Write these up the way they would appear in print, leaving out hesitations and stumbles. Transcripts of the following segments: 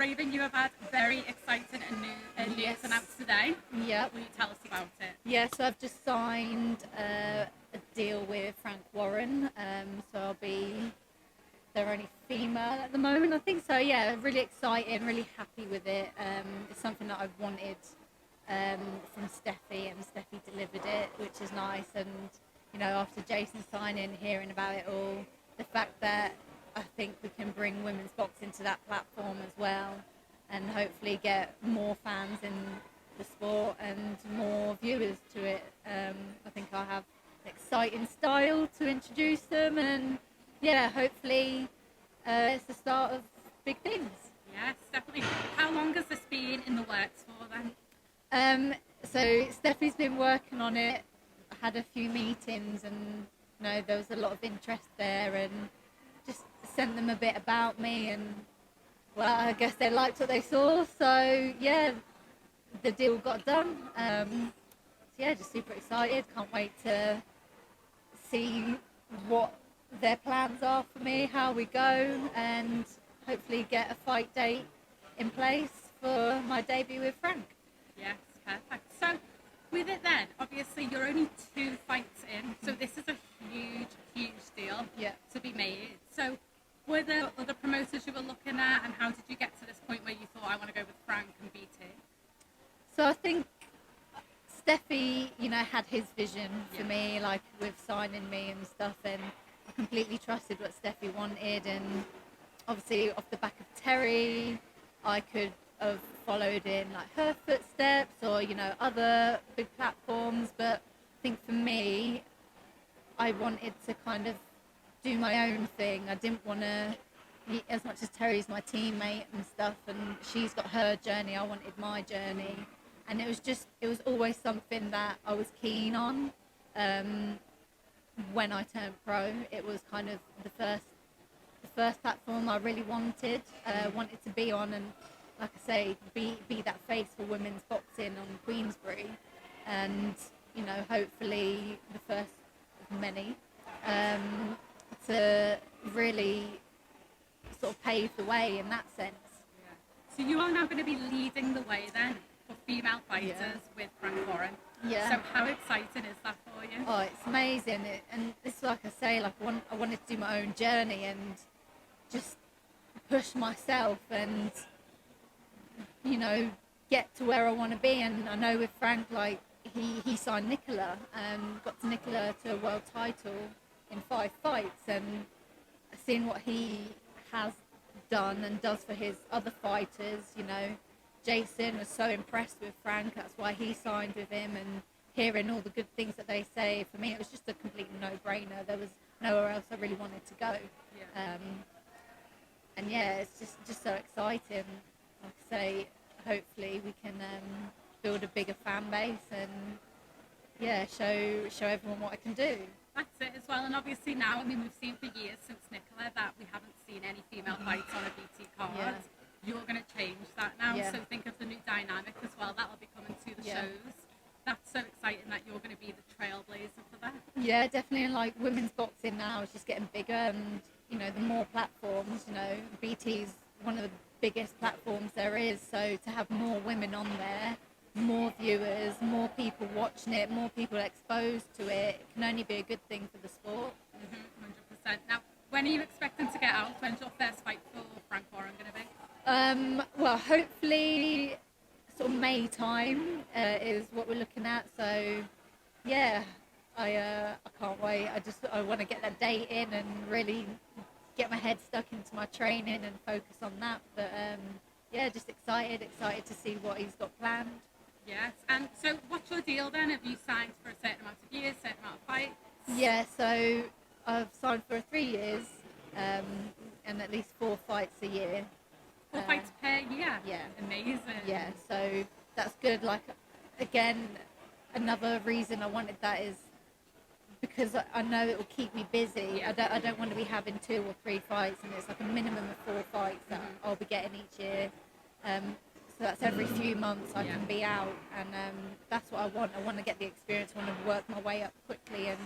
Raven, you have had very exciting news Yes. announced today. Yep. Will you tell us about it? Yeah, so I've just signed a deal with Frank Warren. So I'll be their only female at the moment, I think. So yeah, really exciting, really happy with it. It's something that I've wanted from Steffi, and Steffi delivered it, which is nice. And after Jason signing, hearing about it all, the fact that I think we can bring women's boxing to that platform as well, and hopefully get more fans in the sport and more viewers to it. I think I'll have an exciting style to introduce them, and yeah, hopefully it's the start of big things. Yes, definitely. How long has this been in the works for then? So Steffi's been working on it. I had a few meetings, and there was a lot of interest there, and just sent them a bit about me, and well, I guess they liked what they saw. So yeah, the deal got done. So yeah, just super excited. Can't wait to see what their plans are for me, how we go, and hopefully get a fight date in place for my debut with Frank. Yes, perfect. So with it then, obviously you're only 2 fights in, so this is a huge deal to be made. So were there other promoters you were looking at, and how did you get to this point where you thought, I want to go with Frank and BT? So I think Steffi, had his vision for me, like with signing me and stuff, and I completely trusted what Steffi wanted. And obviously off the back of Terry, I could have followed in like her footsteps, or other big platforms. But I think for me, I wanted to kind of do my own thing. I didn't want to, as much as Terry's my teammate and stuff, and she's got her journey, I wanted my journey. And it was always something that I was keen on. When I turned pro, it was kind of the first platform I really wanted to be on, and like I say, be that face for women's boxing on Queensberry, and hopefully the first of many, to really sort of pave the way in that sense. Yeah. So you are now going to be leading the way then for female fighters with Frank Warren. Yeah. So how exciting is that for you? Oh, it's amazing. And it's like I say, like I wanted to do my own journey and just push myself and, get to where I want to be. And I know with Frank, like he signed Nicola and got to Nicola to a world title in 5 fights, and seeing what he has done and does for his other fighters, Jason was so impressed with Frank, that's why he signed with him, and hearing all the good things that they say, for me it was just a complete no-brainer. There was nowhere else I really wanted to go. Yeah. And yeah, it's just so exciting. Like I say, hopefully we can build a bigger fan base and show everyone what I can do. That's it as well, and obviously now, we've seen for years since Nicola that we haven't seen any female fights on a BT card. Yeah. You're going to change that now, Yeah. so think of the new dynamic as well, that'll be coming to the shows. That's so exciting that you're going to be the trailblazer for that. Yeah, definitely. And like women's boxing now is just getting bigger, and the more platforms, BT's one of the biggest platforms there is, so to have more women on there, more viewers, more people watching it, more people exposed to it, it can only be a good thing for the sport. 100%. Now, when are you expecting to get out? When's your first fight for Frank Warren going to be? Well, hopefully sort of May time is what we're looking at. So yeah, I can't wait. I want to get that date in and really get my head stuck into my training and focus on that. But yeah, just excited to see what he's got planned. Yes, and so what's your deal then? Have you signed for a certain amount of years, certain amount of fights? Yeah, so I've signed for 3 years and at least 4 fights a year. 4 fights per year? Yeah. Amazing. Yeah, so that's good. Like, again, another reason I wanted that is because I know it will keep me busy. Yeah. I don't want to be having 2 or 3 fights, and it's like a minimum of 4 fights that I'll be getting each year. So that's every few months I can be out, and that's what I want. I want to get the experience. I want to work my way up quickly, and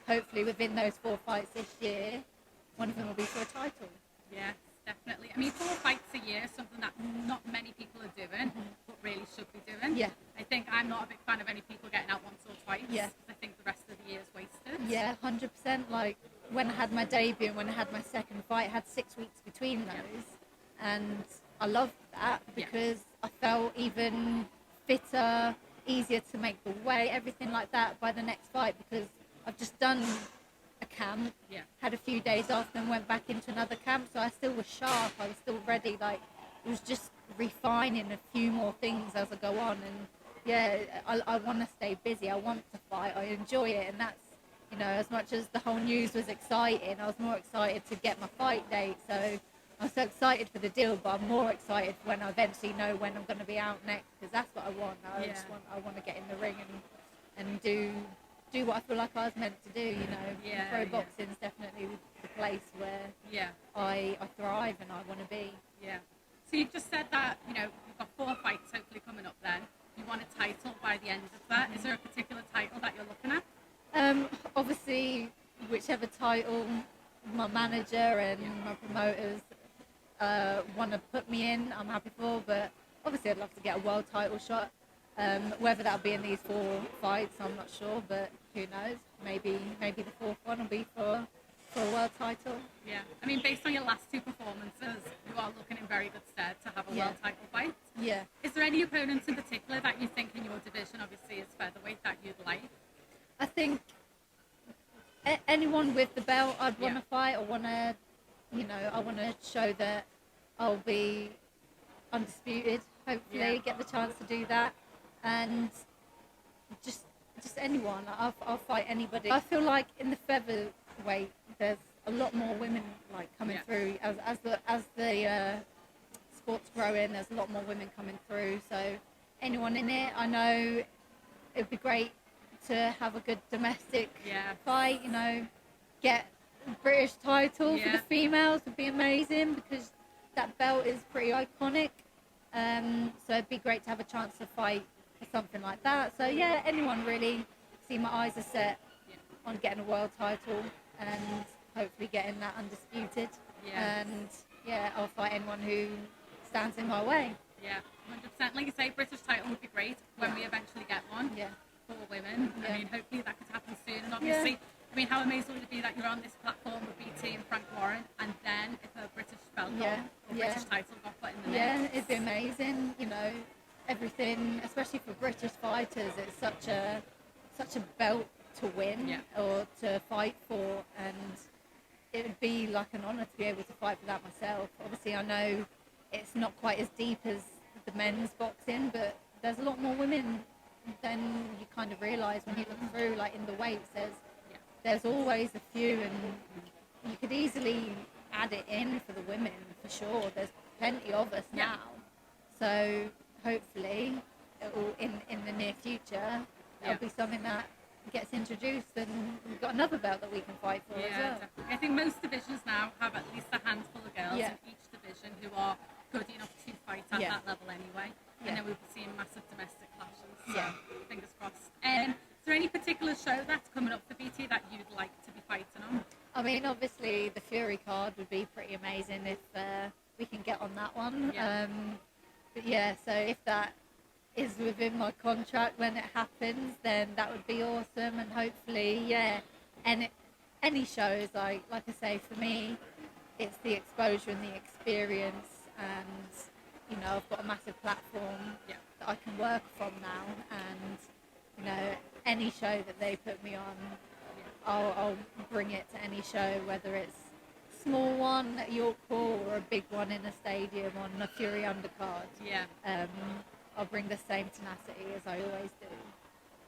hopefully within those 4 fights this year, one of them will be for a title. Yes, definitely. I mean, 4 fights a year is something that not many people are doing, but really should be doing. Yeah. I think I'm not a big fan of any people getting out once or twice. Yeah. I think the rest of the year is wasted. Yeah, 100%. Like when I had my debut and when I had my second fight, I had 6 weeks between those, and I loved that because I felt even fitter, easier to make the weight, everything like that by the next fight, because I've just done a camp, had a few days off, then went back into another camp, so I still was sharp, I was still ready. Like it was just refining a few more things as I go on, and I want to stay busy, I want to fight, I enjoy it, and that's, you know, as much as the whole news was exciting, I was more excited to get my fight date. So I'm so excited for the deal, but I'm more excited when I eventually know when I'm going to be out next, because that's what I want. I want to get in the ring and do what I feel like I was meant to do. You know, pro boxing is definitely the place where I thrive and I want to be. Yeah. So you've just said that, you know, you've got 4 fights hopefully coming up. Then you want a title by the end of that. Is there a particular title that you're looking at? Obviously, whichever title my manager and my promoters want to put me in, I'm happy for. But obviously, I'd love to get a world title shot. Whether that'll be in these 4 fights, I'm not sure. But who knows? Maybe the 4th one will be for a world title. Yeah. I mean, based on your last 2 performances, you are looking in very good stead to have a world title fight. Yeah. Is there any opponents in particular that you think in your division, obviously, is featherweight, that you'd like? I think anyone with the belt I'd want to fight. I want to show that I'll be undisputed, hopefully, get the chance to do that. And just anyone, I'll fight anybody. I feel like in the featherweight, there's a lot more women like coming through. As the sport's growing, there's a lot more women coming through. So anyone in it, I know it'd be great to have a good domestic fight, you know, get a British title for the females would be amazing, because that belt is pretty iconic. So it'd be great to have a chance to fight for something like that. So yeah, anyone really. See, my eyes are set on getting a world title and hopefully getting that undisputed. And I'll fight anyone who stands in my way. Yeah, 100%. Like you say, British title would be great when we eventually get one. For women. I mean, hopefully that could happen soon. And obviously, I mean, how amazing would it be that you're on this platform with BT and Frank Warren, and then if a British belt or British title got put in the mix? Yeah, it'd be amazing. You know, everything, especially for British fighters, it's such a belt to win or to fight for, and it would be like an honour to be able to fight for that myself. Obviously, I know it's not quite as deep as the men's boxing, but there's a lot more women than you kind of realise when you look through, like in the weights, there's always a few, and you could easily add it in for the women, for sure. There's plenty of us now. So hopefully, in the near future, there'll be something that gets introduced, and we've got another belt that we can fight for as well. Definitely. I think most divisions now have at least a handful of girls in each division who are good enough to fight at that level anyway. And then we'll be seeing massive domestic clashes. So fingers crossed. Is there any particular show that's coming up for BT that you'd like to be fighting on? I mean, obviously the Fury card would be pretty amazing if we can get on that one. But so if that is within my contract when it happens, then that would be awesome. And hopefully, and any shows, like I say, for me, it's the exposure and the experience, and you know, I've got a massive platform that I can work from now, and you know, any show that they put me on, I'll bring it to any show, whether it's a small one at York Hall or a big one in a stadium on a Fury undercard. I'll bring the same tenacity as I always do.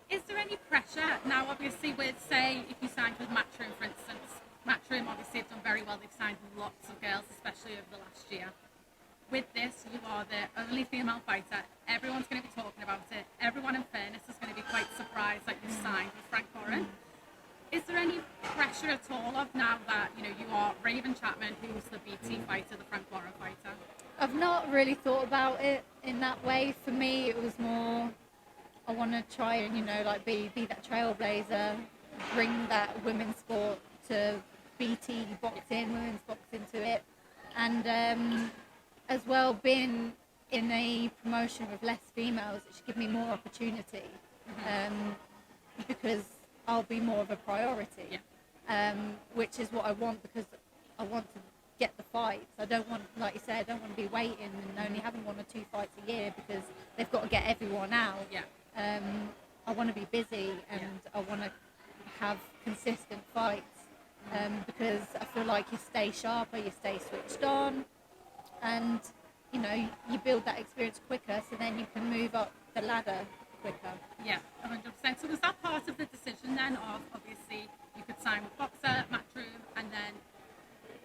Is there any pressure now, obviously, with, say, if you signed with Matchroom, for instance? Matchroom obviously have done very well. They've signed lots of girls, especially over the last year. With this, you are the only female fighter. Everyone's going to be talking about it. Everyone, in fairness, is going to be quite surprised that you've signed with Frank Warren. Is there any pressure at all of now that, you know, you are Raven Chapman, who's the BT fighter, the Frank Warren fighter? I've not really thought about it in that way. For me, it was more, I want to try and, you know, like be that trailblazer, bring that women's sport to BT boxing, women's boxing to it. And as well, being in a promotion with less females, it should give me more opportunity, because I'll be more of a priority, which is what I want, because I want to get the fights. I don't want, like you said, I don't want to be waiting and only having 1 or 2 fights a year, because they've got to get everyone out. I want to be busy, and I want to have consistent fights, because I feel like you stay sharper, you stay switched on, and you know, you build that experience quicker, so then you can move up the ladder quicker. Yeah, 100%. So was that part of the decision then of, obviously, you could sign with Boxer, Matchroom, and then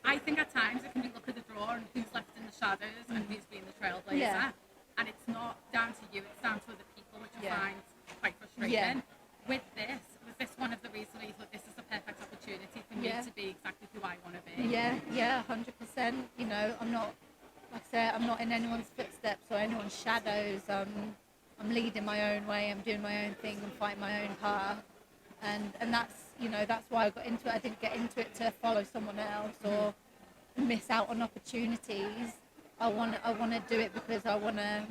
I think at times it can be look at the draw and who's left in the shadows and who's being the trailblazer. And it's not down to you, it's down to other people, which I find quite frustrating. With this, was this one of the reasons where you thought this is a perfect opportunity for me to be exactly who I want to be? Yeah, 100%. You know, I'm not, like I said, I'm not in anyone's footsteps or anyone's shadows. I'm leading my own way, I'm doing my own thing, I'm fighting my own path. And that's, you know, that's why I got into it. I didn't get into it to follow someone else or miss out on opportunities. I want to do it because I want to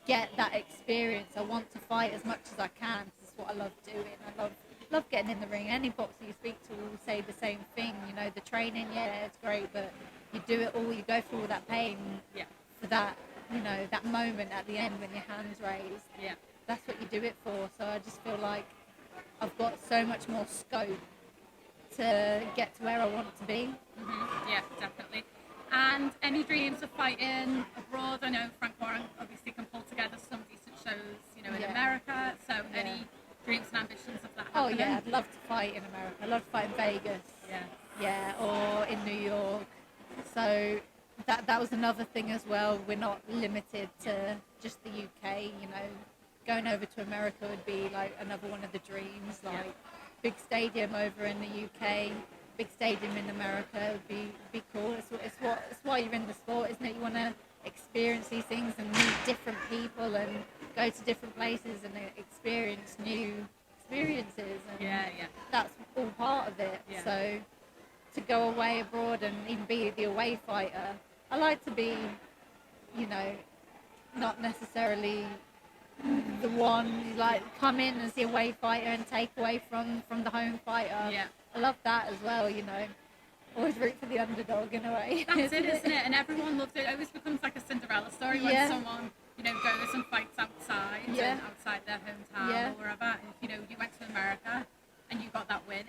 get that experience. I want to fight as much as I can. This is what I love doing. I love getting in the ring. Any boxer you speak to will say the same thing. You know, the training, it's great, but you do it all. You go through all that pain for that, you know, that moment at the end when your hands raised. That's what you do it for. So I just feel like I've got so much more scope to get to where I want to be. Yeah, definitely. And any dreams of fighting abroad? I know Frank Warren obviously can pull together some decent shows, you know, in America. So any dreams and ambitions of that happening? Oh yeah, I'd love to fight in America. I'd love to fight in Vegas. Or in New York. So that was another thing as well. We're not limited to just the UK. You know, going over to America would be like another one of the dreams. Like big stadium over in the UK, big stadium in America would be cool. It's why you're in the sport, isn't it? You want to experience these things and meet different people and go to different places and experience new experiences. And that's all part of it. So to go away abroad and even be the away fighter, I like to be, you know, not necessarily the one like come in as the away fighter and take away from the home fighter. I love that as well, you know. Always root for the underdog in a way. That's it, isn't it? And everyone loves it. It always becomes like a Cinderella story when someone, you know, goes and fights outside and outside their hometown or wherever. And, you know, you went to America and you got that win.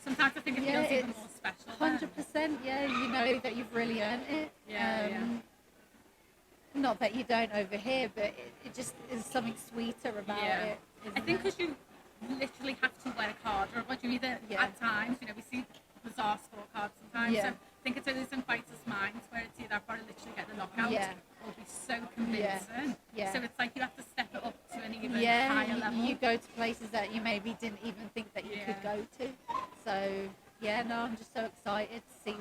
Sometimes I think it feels even more special. 100%, you know that you've really earned it. Not that you don't over here, but it just is something sweeter about it. I think because you literally have to work harder, but you either at times, you know, we see bizarre scorecards sometimes. So I think it's always in fighters' minds where it's either I've got to literally get the knockout or be so convincing. So it's like you have to step it up to an even higher level. You go to places that you maybe didn't even think that you could go to. So I'm just so excited to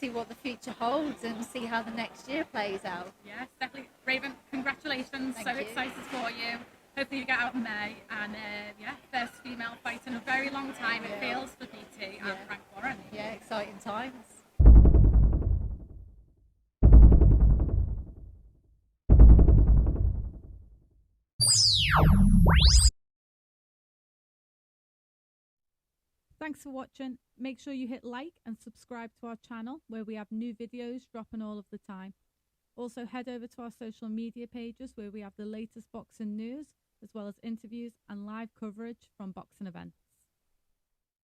see what the future holds and see how the next year plays out. Yes, definitely. Raven, congratulations. Thank you. Excited for you. Hopefully you get out in May. And first female fight in a very long time, it feels, for BT and Frank Warren. Yeah, exciting times. Thanks for watching. Make sure you hit like and subscribe to our channel where we have new videos dropping all of the time. Also head over to our social media pages where we have the latest boxing news as well as interviews and live coverage from boxing events.